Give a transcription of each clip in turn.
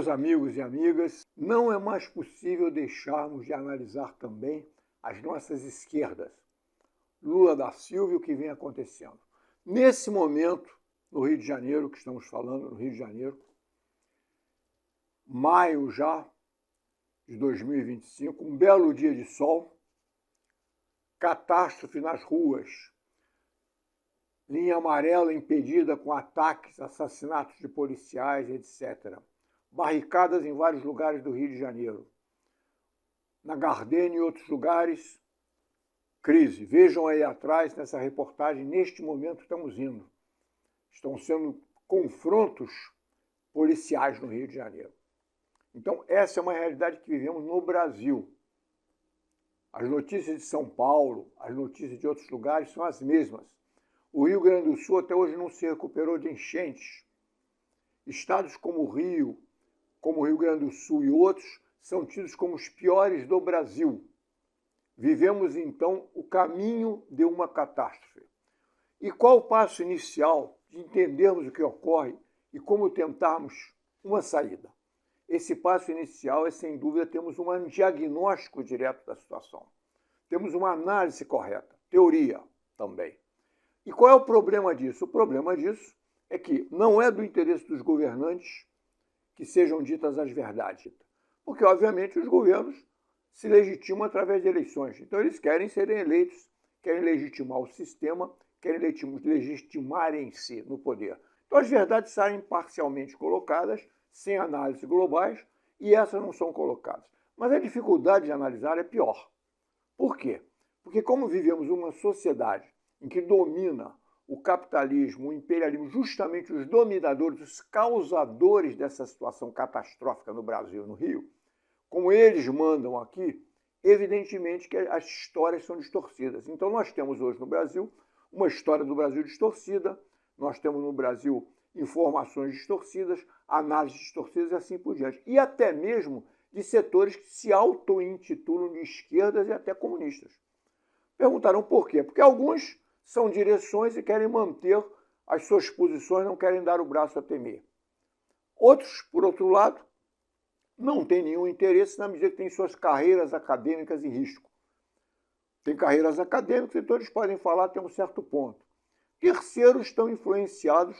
Meus amigos e amigas, não é mais possível deixarmos de analisar também as nossas esquerdas. Lula da Silva e o que vem acontecendo. Nesse momento, no Rio de Janeiro, que estamos falando, no Rio de Janeiro, maio já de 2025, um belo dia de sol, catástrofe nas ruas, linha amarela impedida com ataques, assassinatos de policiais, etc. Barricadas em vários lugares do Rio de Janeiro. Na Gardênia e outros lugares, crise. Vejam aí atrás, nessa reportagem, neste momento estamos indo. Estão sendo confrontos policiais no Rio de Janeiro. Então, essa é uma realidade que vivemos no Brasil. As notícias de São Paulo, as notícias de outros lugares são as mesmas. O Rio Grande do Sul até hoje não se recuperou de enchentes. Estados como o Rio Grande do Sul e outros, são tidos como os piores do Brasil. Vivemos, então, o caminho de uma catástrofe. E qual o passo inicial de entendermos o que ocorre e como tentarmos uma saída? Esse passo inicial é, sem dúvida, termos um diagnóstico direto da situação. Temos uma análise correta, teoria também. E qual é o problema disso? O problema disso é que não é do interesse dos governantes que sejam ditas as verdades. Porque, obviamente, os governos se legitimam através de eleições. Então, eles querem serem eleitos, querem legitimar o sistema, querem legitimarem-se no poder. Então, as verdades saem parcialmente colocadas, sem análise globais, e essas não são colocadas. Mas a dificuldade de analisar é pior. Por quê? Porque como vivemos uma sociedade em que domina o capitalismo, o imperialismo, justamente os dominadores, os causadores dessa situação catastrófica no Brasil e no Rio, como eles mandam aqui, evidentemente que as histórias são distorcidas. Então nós temos hoje no Brasil uma história do Brasil distorcida, nós temos no Brasil informações distorcidas, análises distorcidas e assim por diante. E até mesmo de setores que se auto-intitulam de esquerdas e até comunistas. Perguntarão por quê? Porque alguns são direções e querem manter as suas posições, não querem dar o braço a temer. Outros, por outro lado, não têm nenhum interesse na medida que têm suas carreiras acadêmicas em risco. Tem carreiras acadêmicas, então eles podem falar até um certo ponto. Terceiros estão influenciados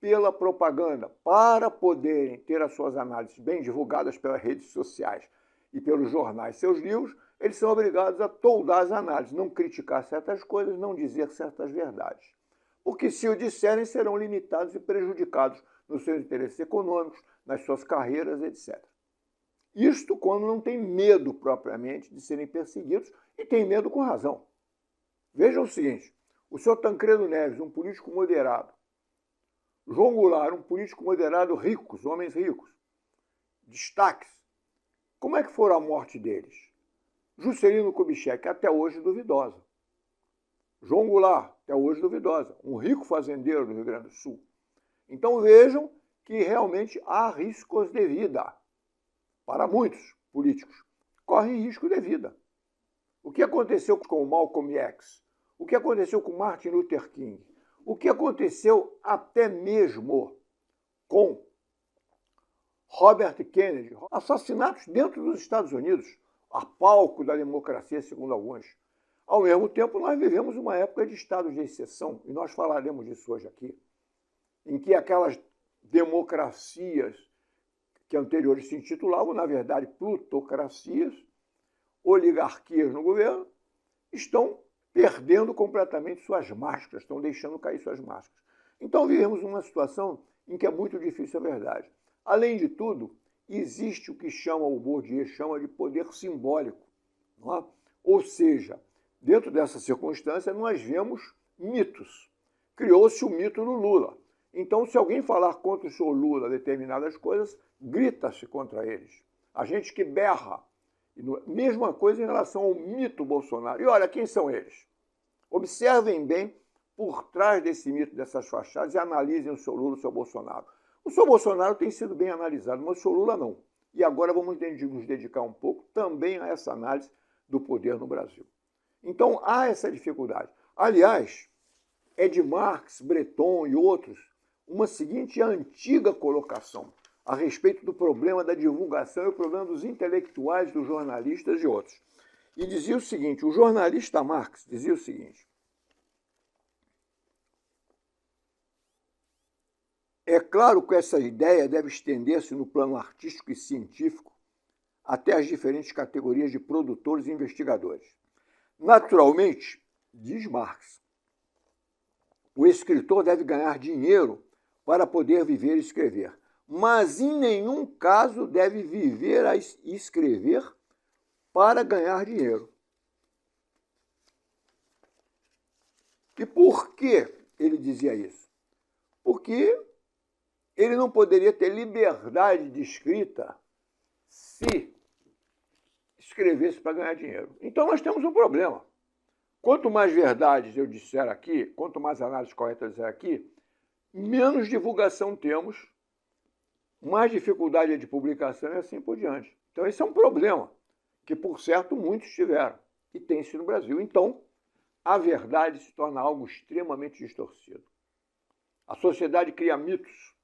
pela propaganda, para poderem ter as suas análises bem divulgadas pelas redes sociais e pelos jornais, seus livros, eles são obrigados a toldar as análises, não criticar certas coisas, não dizer certas verdades. Porque se o disserem, serão limitados e prejudicados nos seus interesses econômicos, nas suas carreiras, etc. Isto quando não tem medo propriamente de serem perseguidos e tem medo com razão. Vejam o seguinte, o senhor Tancredo Neves, um político moderado, João Goulart, um político moderado, ricos, homens ricos, destaques. Como é que foi a morte deles? Juscelino Kubitschek, até hoje duvidosa. João Goulart, até hoje duvidosa. Um rico fazendeiro do Rio Grande do Sul. Então vejam que realmente há riscos de vida. Para muitos políticos, correm risco de vida. O que aconteceu com Malcolm X? O que aconteceu com Martin Luther King? O que aconteceu até mesmo com Robert Kennedy? Assassinatos dentro dos Estados Unidos, a palco da democracia, segundo alguns. Ao mesmo tempo, nós vivemos uma época de estado de exceção, e nós falaremos disso hoje aqui, em que aquelas democracias que anteriores se intitulavam, na verdade, plutocracias, oligarquias no governo, estão perdendo completamente suas máscaras, estão deixando cair suas máscaras. Então vivemos uma situação em que é muito difícil a verdade. Além de tudo, existe o que o Bourdieu chama de poder simbólico. Não é? Ou seja, dentro dessa circunstância, nós vemos mitos. Criou-se o mito do Lula. Então, se alguém falar contra o senhor Lula determinadas coisas, grita-se contra eles. A gente que berra. Mesma coisa em relação ao mito Bolsonaro. E olha, quem são eles? Observem bem por trás desse mito, dessas fachadas, e analisem o seu Lula, o seu Bolsonaro. O seu Bolsonaro tem sido bem analisado, mas o seu Lula não. E agora vamos nos dedicar um pouco também a essa análise do poder no Brasil. Então, há essa dificuldade. Aliás, é de Marx, Breton e outros uma seguinte antiga colocação. a respeito do problema da divulgação e o problema dos intelectuais, dos jornalistas e outros. E dizia o seguinte, o jornalista Marx dizia o seguinte: é claro que essa ideia deve estender-se no plano artístico e científico até as diferentes categorias de produtores e investigadores. Naturalmente, diz Marx, o escritor deve ganhar dinheiro para poder viver e escrever, mas em nenhum caso deve viver e escrever para ganhar dinheiro. E por que ele dizia isso? Porque ele não poderia ter liberdade de escrita se escrevesse para ganhar dinheiro. Então nós temos um problema. Quanto mais verdades eu disser aqui, quanto mais análise correta eu disser aqui, menos divulgação temos, mais dificuldade de publicação e assim por diante. Então esse é um problema que, por certo, muitos tiveram e tem-se no Brasil. Então, a verdade se torna algo extremamente distorcido. A sociedade cria mitos,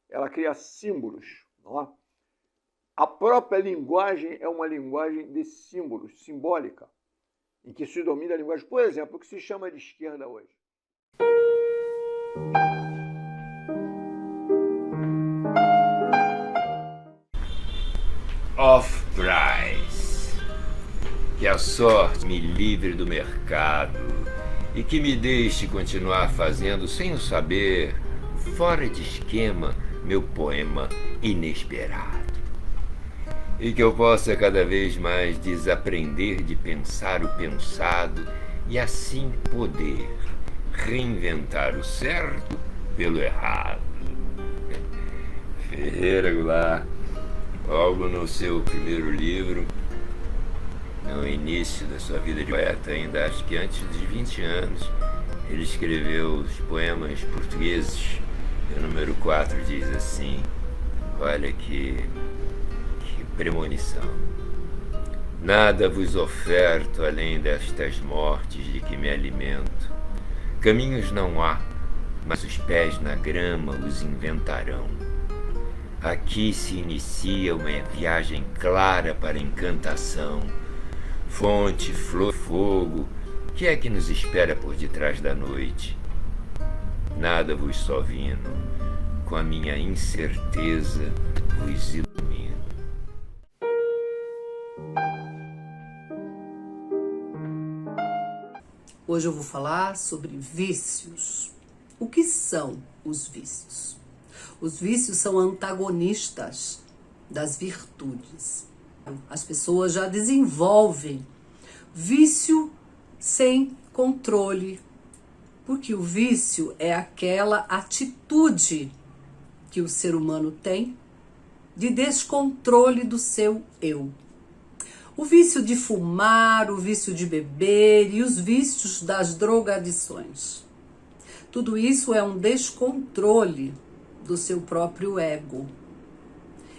ela cria símbolos. Não é? A própria linguagem é uma linguagem de símbolos, simbólica, em que se domina a linguagem. Por exemplo, o que se chama de esquerda hoje. Off-price. Que a sorte me livre do mercado e que me deixe continuar fazendo sem o saber, fora de esquema, meu poema inesperado. E que eu possa cada vez mais desaprender de pensar o pensado e assim poder reinventar o certo pelo errado. Ferreira Goulart, logo no seu primeiro livro, no início da sua vida de poeta, ainda acho que antes dos 20 anos, ele escreveu os poemas portugueses. O número 4 diz assim, olha que premonição. Nada vos oferto além destas mortes de que me alimento. Caminhos não há, mas os pés na grama os inventarão. Aqui se inicia uma viagem clara para a encantação. Fonte, flor, fogo, que é que nos espera por detrás da noite? Nada vos sovino, com a minha incerteza vos ilumino. Hoje eu vou falar sobre vícios. O que são os vícios? Os vícios são antagonistas das virtudes. As pessoas já desenvolvem vício sem controle, porque o vício é aquela atitude que o ser humano tem de descontrole do seu eu. O vício de fumar, o vício de beber e os vícios das drogadições. Tudo isso é um descontrole do seu próprio ego.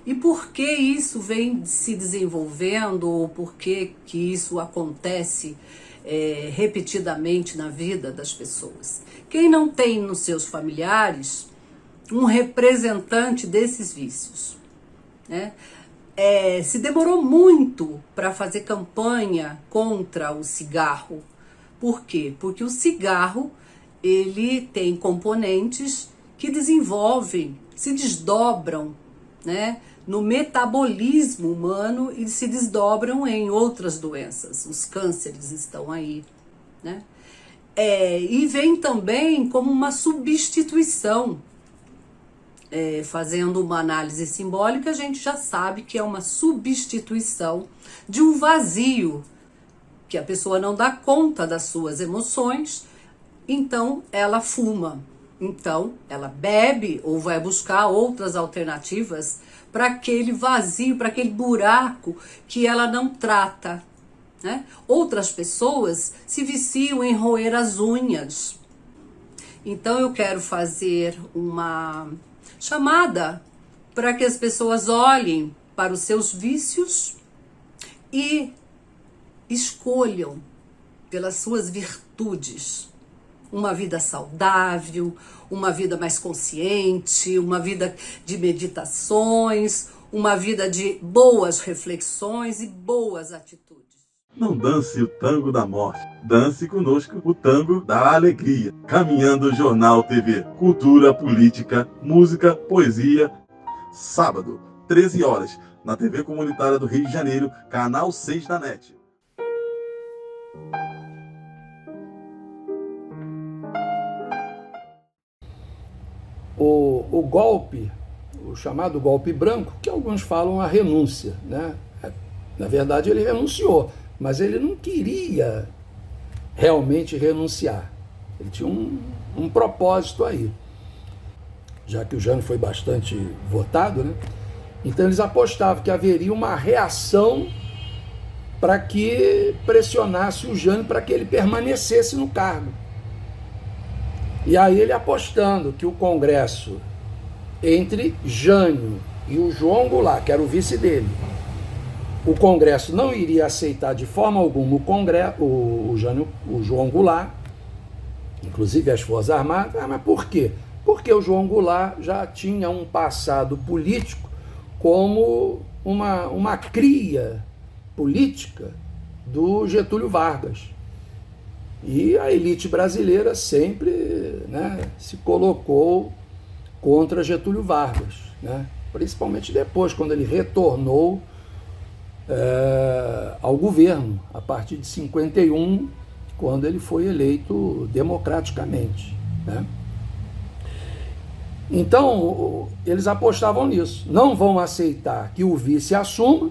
E por que isso vem se desenvolvendo, ou por que isso acontece repetidamente na vida das pessoas? Quem não tem nos seus familiares um representante desses vícios, né? Se demorou muito para fazer campanha contra o cigarro. Por quê? Porque o cigarro, ele tem componentes que desenvolvem, se desdobram, né, no metabolismo humano e se desdobram em outras doenças. Os cânceres estão aí, né? E vem também como uma substituição. Fazendo uma análise simbólica, a gente já sabe que é uma substituição de um vazio, que a pessoa não dá conta das suas emoções, então ela fuma, então ela bebe ou vai buscar outras alternativas para aquele vazio, para aquele buraco que ela não trata, né? Outras pessoas se viciam em roer as unhas. Então eu quero fazer uma chamada para que as pessoas olhem para os seus vícios e escolham pelas suas virtudes. uma vida saudável, uma vida mais consciente, uma vida de meditações, uma vida de boas reflexões e boas atitudes. Não dance o tango da morte, dance conosco o tango da alegria. Caminhando Jornal TV, cultura, política, música, poesia. Sábado, 13 horas, na TV Comunitária do Rio de Janeiro, canal 6 da NET. O golpe, o chamado golpe branco, que alguns falam a renúncia, né? Na verdade ele renunciou, mas ele não queria realmente renunciar. Ele tinha um propósito aí. Já que o Jânio foi bastante votado, né? Então eles apostavam que haveria uma reação para que pressionasse o Jânio para que ele permanecesse no cargo. E aí ele apostando que o Congresso, entre Jânio e o João Goulart, que era o vice dele, o Congresso não iria aceitar de forma alguma o João Goulart, inclusive as Forças Armadas. Mas por quê? Porque o João Goulart já tinha um passado político como uma cria política do Getúlio Vargas. E a elite brasileira sempre, né, se colocou contra Getúlio Vargas, né? Principalmente depois, quando ele retornou ao governo, a partir de 51, quando ele foi eleito democraticamente, né? Então, eles apostavam nisso. Não vão aceitar que o vice assuma,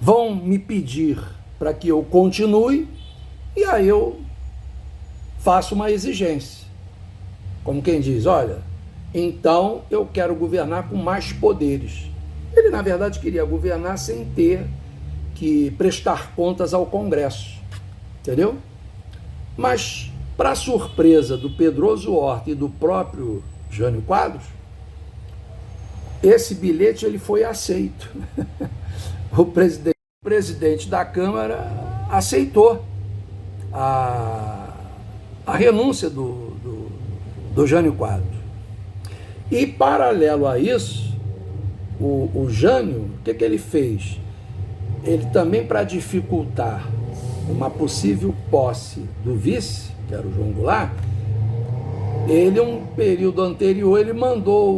vão me pedir para que eu continue, e aí eu faço uma exigência. Como quem diz, olha, então eu quero governar com mais poderes. Ele, na verdade, queria governar sem ter que prestar contas ao Congresso, entendeu? Mas, para surpresa do Pedroso Horta e do próprio Jânio Quadros, esse bilhete ele foi aceito. O presidente da Câmara aceitou a renúncia do Jânio Quadros. E, paralelo a isso, o Jânio, o que ele fez? Ele também, para dificultar uma possível posse do vice, que era o João Goulart, ele, um período anterior, ele mandou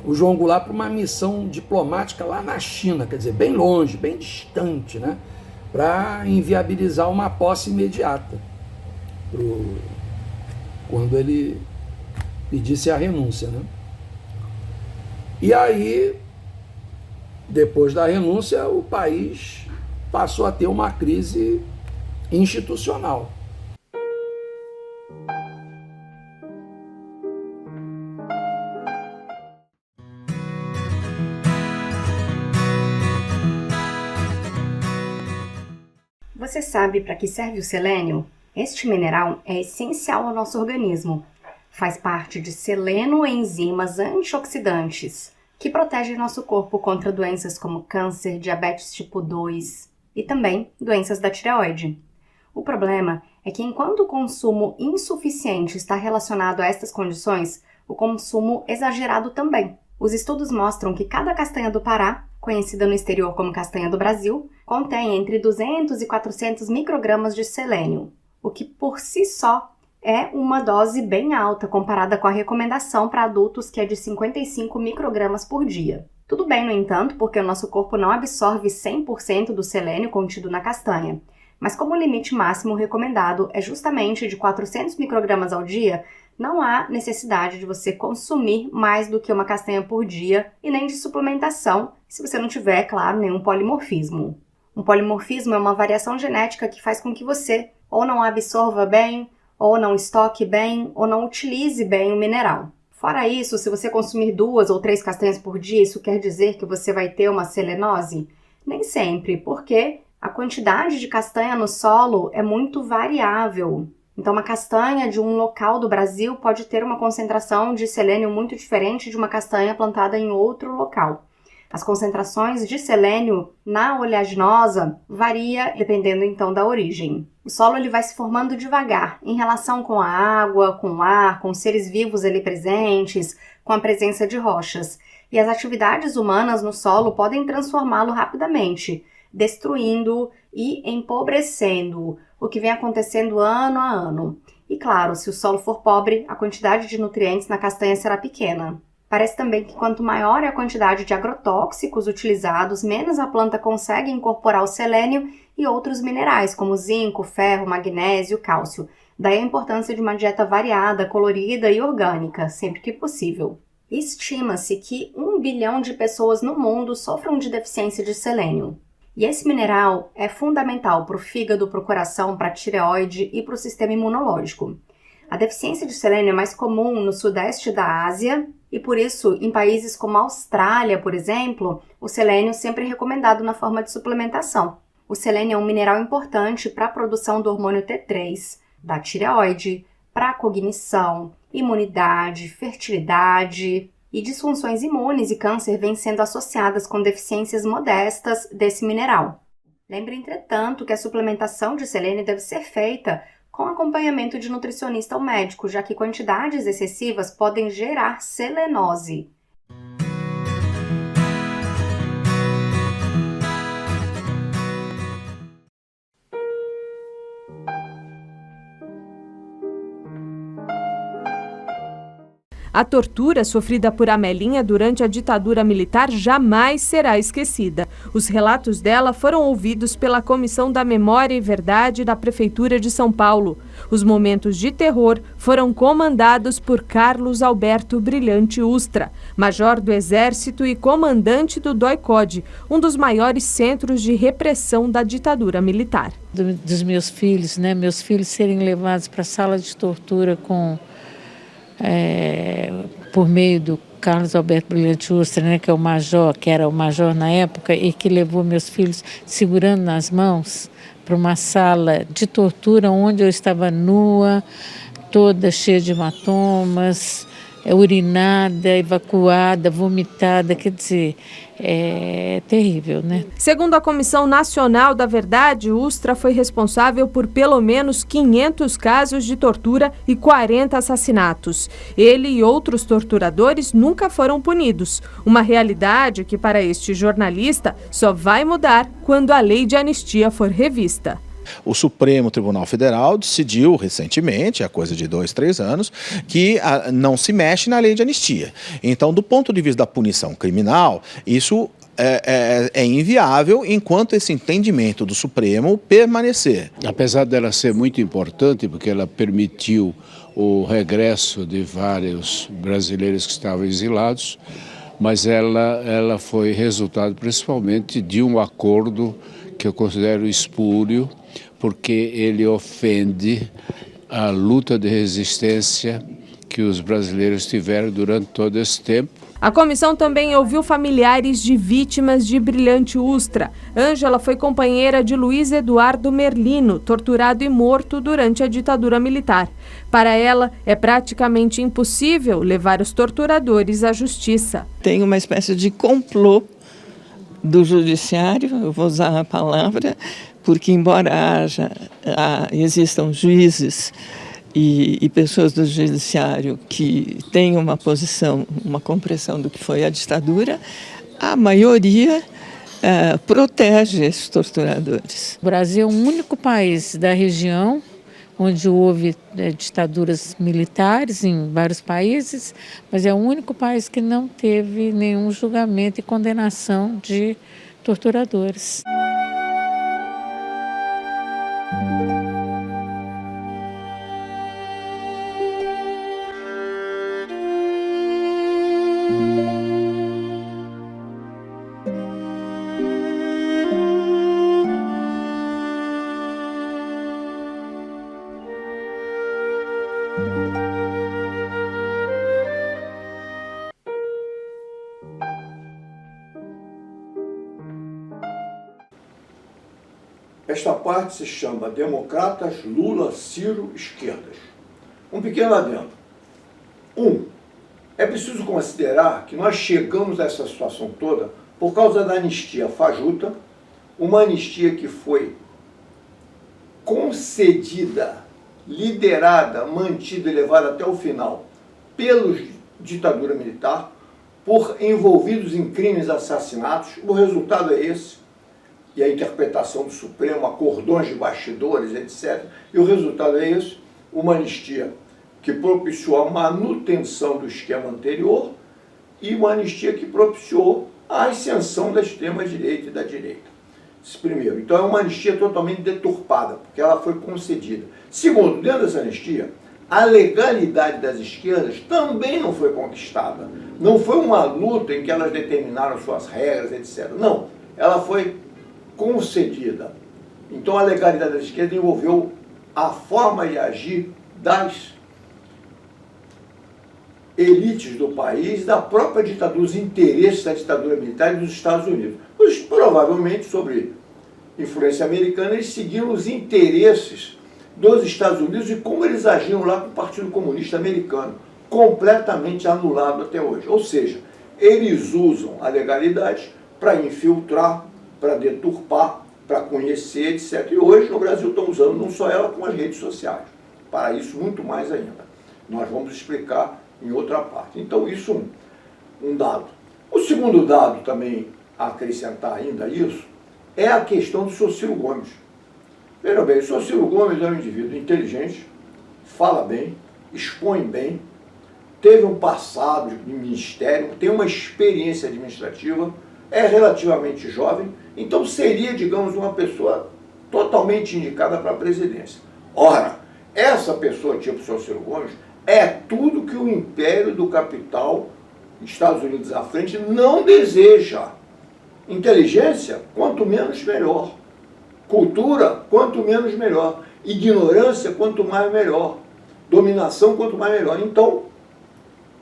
o João Goulart para uma missão diplomática lá na China, quer dizer, bem longe, bem distante, né? Para inviabilizar uma posse imediata, quando ele pedisse a renúncia, né? E aí, depois da renúncia, o país passou a ter uma crise institucional. Você sabe para que serve o selênio? Este mineral é essencial ao nosso organismo. Faz parte de selenoenzimas antioxidantes, que protegem nosso corpo contra doenças como câncer, diabetes tipo 2 e também doenças da tireoide. O problema é que enquanto o consumo insuficiente está relacionado a estas condições, o consumo exagerado também. Os estudos mostram que cada castanha do Pará, conhecida no exterior como castanha do Brasil, contém entre 200 e 400 microgramas de selênio, o que por si só é uma dose bem alta comparada com a recomendação para adultos, que é de 55 microgramas por dia. Tudo bem, no entanto, porque o nosso corpo não absorve 100% do selênio contido na castanha, mas como o limite máximo recomendado é justamente de 400 microgramas ao dia, não há necessidade de você consumir mais do que uma castanha por dia e nem de suplementação, se você não tiver, claro, nenhum polimorfismo. Um polimorfismo é uma variação genética que faz com que você ou não absorva bem, ou não estoque bem, ou não utilize bem o mineral. Fora isso, se você consumir 2 ou 3 castanhas por dia, isso quer dizer que você vai ter uma selenose? Nem sempre, porque a quantidade de castanha no solo é muito variável. Então, uma castanha de um local do Brasil pode ter uma concentração de selênio muito diferente de uma castanha plantada em outro local. As concentrações de selênio na oleaginosa varia dependendo então da origem. O solo ele vai se formando devagar em relação com a água, com o ar, com os seres vivos ali presentes, com a presença de rochas. E as atividades humanas no solo podem transformá-lo rapidamente, destruindo e empobrecendo, o que vem acontecendo ano a ano. E claro, se o solo for pobre, a quantidade de nutrientes na castanha será pequena. Parece também que quanto maior é a quantidade de agrotóxicos utilizados, menos a planta consegue incorporar o selênio e outros minerais, como zinco, ferro, magnésio, cálcio. Daí a importância de uma dieta variada, colorida e orgânica, sempre que possível. Estima-se que 1 bilhão de pessoas no mundo sofram de deficiência de selênio. E esse mineral é fundamental para o fígado, para o coração, para a tireoide e para o sistema imunológico. A deficiência de selênio é mais comum no sudeste da Ásia e, por isso, em países como a Austrália, por exemplo, o selênio sempre é recomendado na forma de suplementação. O selênio é um mineral importante para a produção do hormônio T3, da tireoide, para a cognição, imunidade, fertilidade e disfunções imunes e câncer vêm sendo associadas com deficiências modestas desse mineral. Lembre, entretanto, que a suplementação de selênio deve ser feita com acompanhamento de nutricionista ou médico, já que quantidades excessivas podem gerar selenose. A tortura sofrida por Amelinha durante a ditadura militar jamais será esquecida. Os relatos dela foram ouvidos pela Comissão da Memória e Verdade da Prefeitura de São Paulo. Os momentos de terror foram comandados por Carlos Alberto Brilhante Ustra, major do Exército e comandante do DOI-CODE, um dos maiores centros de repressão da ditadura militar. Dos meus filhos, meus filhos serem levados para a sala de tortura por meio do Carlos Alberto Brilhante Ustra, que é o major, que era o major na época e que levou meus filhos segurando nas mãos para uma sala de tortura onde eu estava nua, toda cheia de hematomas, urinada, evacuada, vomitada, quer dizer, é terrível, Segundo a Comissão Nacional da Verdade, Ustra foi responsável por pelo menos 500 casos de tortura e 40 assassinatos. Ele e outros torturadores nunca foram punidos, uma realidade que para este jornalista só vai mudar quando a lei de anistia for revista. O Supremo Tribunal Federal decidiu recentemente, há coisa de 2, 3 anos, que não se mexe na lei de anistia. Então, do ponto de vista da punição criminal, isso é inviável enquanto esse entendimento do Supremo permanecer. Apesar dela ser muito importante, porque ela permitiu o regresso de vários brasileiros que estavam exilados, mas ela foi resultado principalmente de um acordo que eu considero espúrio, porque ele ofende a luta de resistência que os brasileiros tiveram durante todo esse tempo. A comissão também ouviu familiares de vítimas de Brilhante Ustra. Ângela foi companheira de Luiz Eduardo Merlino, torturado e morto durante a ditadura militar. Para ela, é praticamente impossível levar os torturadores à justiça. Tem uma espécie de complô do judiciário, eu vou usar a palavra, porque embora existam juízes e pessoas do judiciário que têm uma posição, uma compreensão do que foi a ditadura, a maioria protege esses torturadores. O Brasil é o único país da região onde houve ditaduras militares em vários países, mas é o único país que não teve nenhum julgamento e condenação de torturadores. Esta parte se chama Democratas, Lula, Ciro, Esquerdas. Um pequeno adendo. É preciso considerar que nós chegamos a essa situação toda por causa da anistia fajuta, uma anistia que foi concedida, liderada, mantida e levada até o final pela ditadura militar, por envolvidos em crimes e assassinatos. O resultado é esse, e a interpretação do Supremo, acordões de bastidores, etc. E o resultado é esse, uma anistia que propiciou a manutenção do esquema anterior e uma anistia que propiciou a ascensão da extrema-direita e da direita. Isso primeiro. Então é uma anistia totalmente deturpada, porque ela foi concedida. Segundo, dentro dessa anistia, a legalidade das esquerdas também não foi conquistada. Não foi uma luta em que elas determinaram suas regras, etc. Não, ela foi concedida. Então a legalidade das esquerdas envolveu a forma de agir das elites do país, da própria ditadura, os interesses da ditadura militar e dos Estados Unidos. Provavelmente, sob influência americana, eles seguiram os interesses dos Estados Unidos e como eles agiam lá com o Partido Comunista Americano, completamente anulado até hoje. Ou seja, eles usam a legalidade para infiltrar, para deturpar, para conhecer, etc. E hoje no Brasil estão usando não só ela, como as redes sociais. Para isso, muito mais ainda. Nós vamos explicar em outra parte. Então, isso um dado. O segundo dado também a acrescentar ainda isso é a questão do Sr. Ciro Gomes. Veja bem, o Sr. Ciro Gomes é um indivíduo inteligente, fala bem, expõe bem, teve um passado de ministério, tem uma experiência administrativa, é relativamente jovem, então seria, digamos, uma pessoa totalmente indicada para a presidência. Ora, essa pessoa, tipo o Sr. Ciro Gomes, é tudo que o império do capital, Estados Unidos à frente, não deseja. Inteligência, quanto menos melhor. Cultura, quanto menos melhor. Ignorância, quanto mais melhor. Dominação, quanto mais melhor. Então,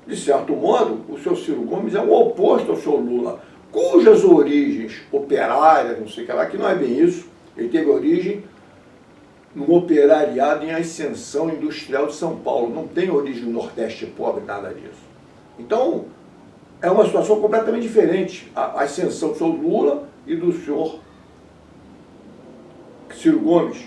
de certo modo, o Sr. Ciro Gomes é o oposto ao Sr. Lula, cujas origens operárias, não sei o que lá, que não é bem isso, ele teve origem no operariado em ascensão industrial de São Paulo, não tem origem no Nordeste pobre, nada disso. Então, é uma situação completamente diferente, a ascensão do senhor Lula e do senhor Ciro Gomes.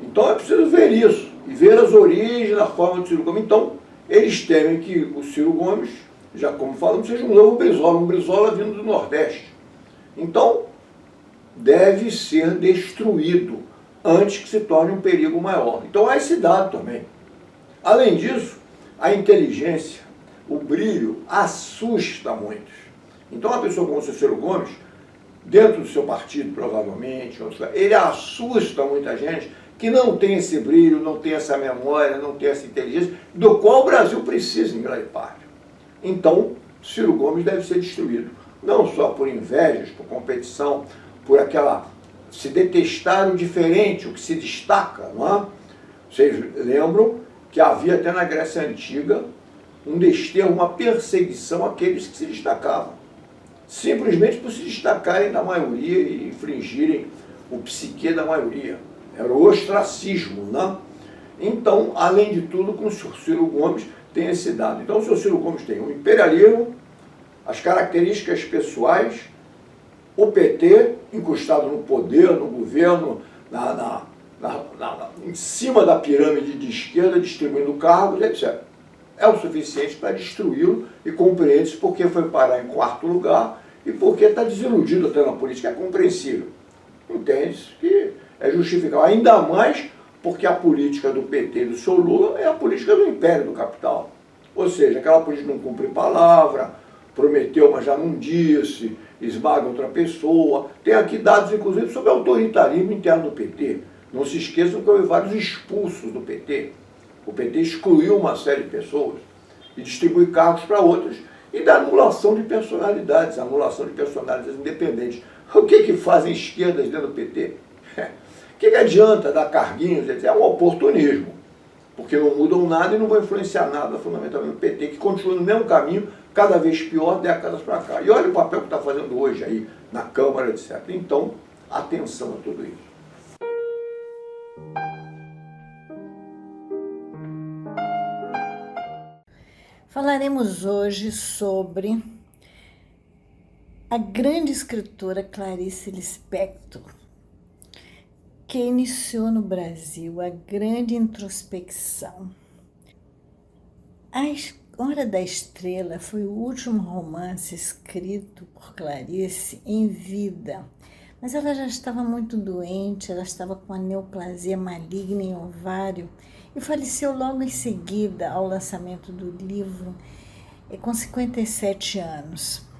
Então é preciso ver isso, e ver as origens da forma do Ciro Gomes. Então, eles temem que o Ciro Gomes, já como falamos, seja um novo Brizola, um Brizola vindo do Nordeste. Então, deve ser destruído antes que se torne um perigo maior. Então há esse dado também. Além disso, a inteligência, o brilho, assusta muitos. Então uma pessoa como o Ciro Gomes, dentro do seu partido provavelmente, ele assusta muita gente que não tem esse brilho, não tem essa memória, não tem essa inteligência, do qual o Brasil precisa em grande parte. Então, Ciro Gomes deve ser destruído. Não só por invejas, por competição, por aquela... se detestar o diferente, o que se destaca, não é? Vocês lembram que havia até na Grécia Antiga um desterro, uma perseguição àqueles que se destacavam. Simplesmente por se destacarem da maioria e infringirem o psique da maioria. Era o ostracismo, não? Então, além de tudo, com o Sr. Ciro Gomes tem esse dado. Então, o Sr. Ciro Gomes tem o imperialismo, as características pessoais, o PT, encostado no poder, no governo, em cima da pirâmide de esquerda, distribuindo cargos, etc. É o suficiente para destruí-lo e compreende-se porque foi parar em quarto lugar e porque está desiludido até na política. É compreensível. Entende-se que é justificável. Ainda mais porque a política do PT e do seu Lula é a política do império do capital. Ou seja, aquela política de não cumprir palavra, prometeu, mas já não disse, esmaga outra pessoa. Tem aqui dados, inclusive, sobre o autoritarismo interno do PT. Não se esqueçam que houve vários expulsos do PT. O PT excluiu uma série de pessoas e distribui cargos para outras. E da anulação de personalidades independentes. O que fazem esquerdas dentro do PT? O que adianta dar carguinhos? É um oportunismo. Porque não mudam nada e não vão influenciar nada, fundamentalmente, o PT, que continua no mesmo caminho, cada vez pior, décadas para cá. E olha o papel que está fazendo hoje aí, na Câmara, etc. Então, atenção a tudo isso. Falaremos hoje sobre a grande escritora Clarice Lispector, que iniciou no Brasil a grande introspecção. A Hora da Estrela foi o último romance escrito por Clarice em vida, mas ela já estava muito doente, ela estava com a neoplasia maligna em ovário e faleceu logo em seguida ao lançamento do livro, com 57 anos.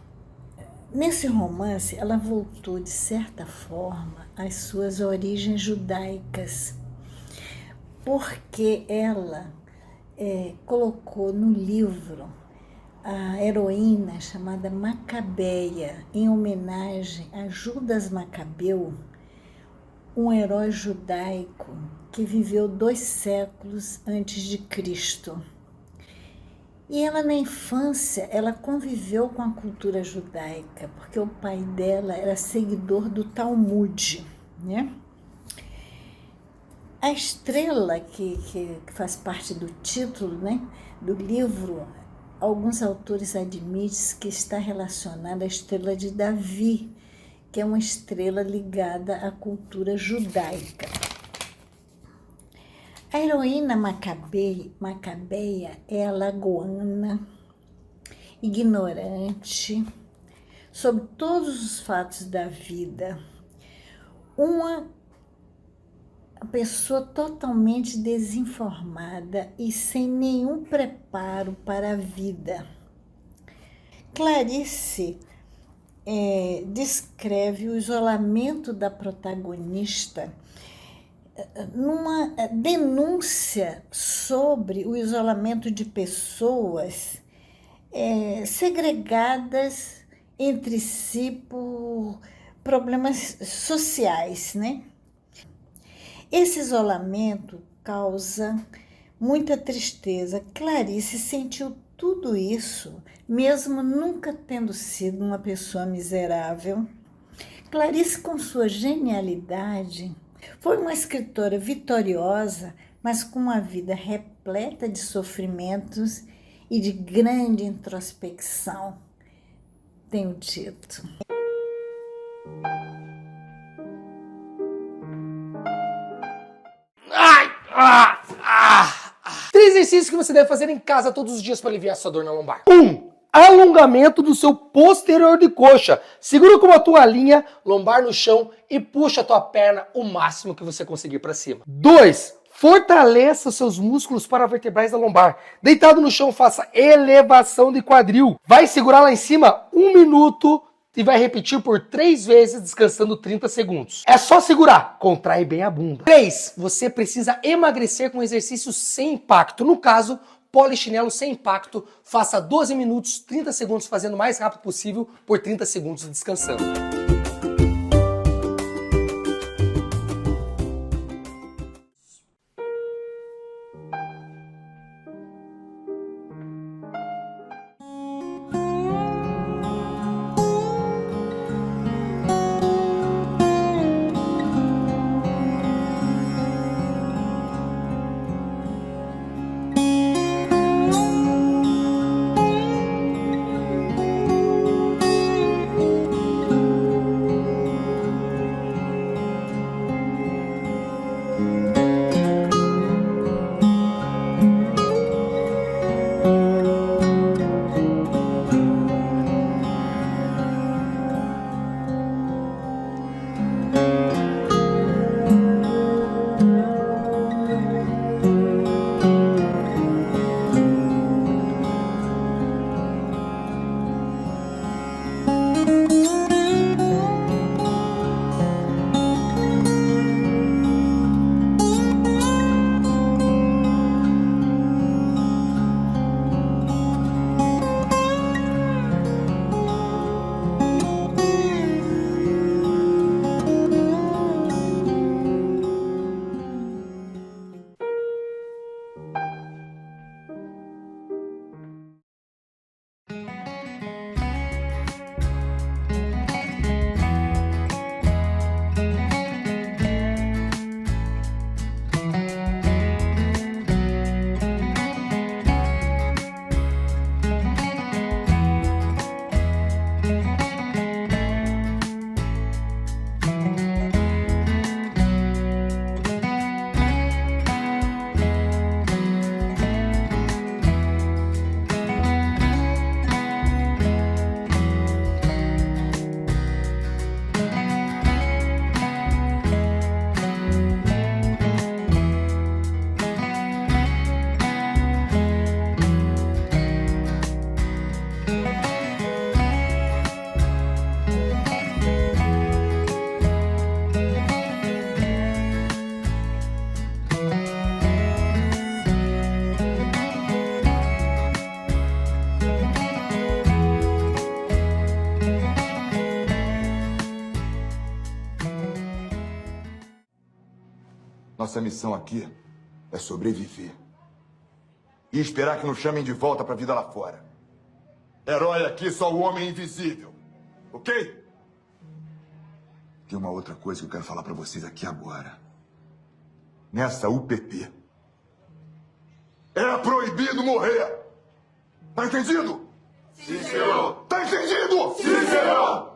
Nesse romance, ela voltou, de certa forma, às suas origens judaicas, porque ela colocou no livro a heroína chamada Macabeia, em homenagem a Judas Macabeu, um herói judaico que viveu 2 séculos antes de Cristo. E ela, na infância, ela conviveu com a cultura judaica, porque o pai dela era seguidor do Talmud, né? A estrela que faz parte do título, né, do livro, alguns autores admitem que está relacionada à estrela de Davi, que é uma estrela ligada à cultura judaica. A heroína Macabeia é alagoana, ignorante sobre todos os fatos da vida, uma pessoa totalmente desinformada e sem nenhum preparo para a vida. Clarice descreve o isolamento da protagonista numa denúncia sobre o isolamento de pessoas segregadas entre si por problemas sociais, né? Esse isolamento causa muita tristeza. Clarice sentiu tudo isso, mesmo nunca tendo sido uma pessoa miserável. Clarice, com sua genialidade, foi uma escritora vitoriosa, mas com uma vida repleta de sofrimentos e de grande introspecção, tenho dito. Três exercícios que você deve fazer em casa todos os dias para aliviar sua dor na lombar. 1. Alongamento do seu posterior de coxa. Segura com uma toalhinha, lombar no chão e puxa a tua perna o máximo que você conseguir para cima. 2. Fortaleça os seus músculos paravertebrais da lombar. Deitado no chão, faça elevação de quadril. Vai segurar lá em cima 1 minuto e vai repetir por 3 vezes, descansando 30 segundos. É só segurar, contrai bem a bunda. 3. Você precisa emagrecer com exercícios sem impacto. No caso, polichinelo sem impacto, faça 12 minutos, 30 segundos fazendo o mais rápido possível por 30 segundos descansando. Nossa missão aqui é sobreviver. E esperar que nos chamem de volta para a vida lá fora. Herói aqui só o homem invisível. Ok? Tem uma outra coisa que eu quero falar para vocês aqui agora. Nessa UPP, é proibido morrer. Tá entendido? Sim, senhor. Tá entendido? Sim, senhor.